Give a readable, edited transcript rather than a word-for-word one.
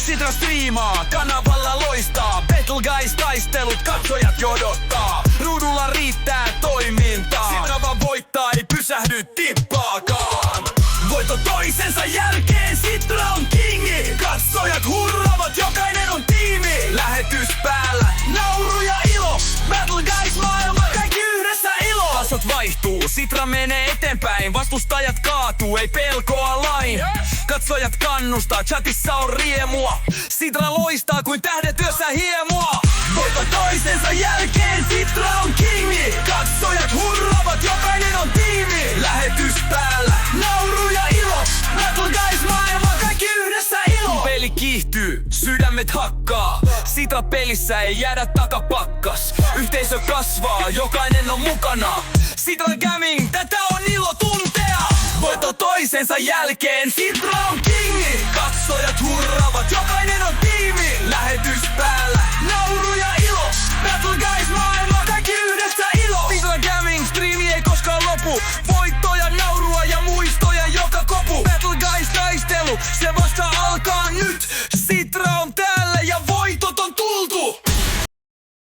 Sitra striimaa, kanavalla loistaa. Battle Guys taistelut, katsojat jodottaa. Ruudulla riittää toimintaa. Sitra vaan voittaa, ei pysähdy tippaakaan. Voitto toisensa jälkeen, Sitra on kingi. Katsojat hurraavat, jokainen on tiimi. Lähetys päällä, nauru ja ilo. Battle Guys maailma, kaikki yhdessä ilo. Tasot vaihtuu, Sitra menee eteenpäin. Vastustajat kaatuu, ei pelkoa lain. Katsojat kannustaa, chatissa on riemua. Sitra loistaa kuin tähdet yössä hiemua. Voitto toisensa jälkeen, Sitra on kingi. Katsojat hurraavat, jokainen on tiimi. Lähetys päällä, nauru ja ilo. Battle Guys maailma, kaikki yhdessä ilo. Peli kiihtyy, sydämet hakkaa. Sitra pelissä ei jäädä takapakkas. Yhteisö kasvaa, jokainen on mukana. Sitra Gaming, tätä on ilo tuntea. Voitto toisensa jälkeen, Sitra on kingi. Katsojat hurraavat, jokainen on tiimi. Lähetys päällä, nauru ja ilo. Battle Guys maailma, kaikki yhdessä ilo. Sitra Gaming, striimi ei koskaan lopu. Voittoja, naurua ja muistoja joka kopu. Battle Guys taistelu, se vasta alkaa nyt.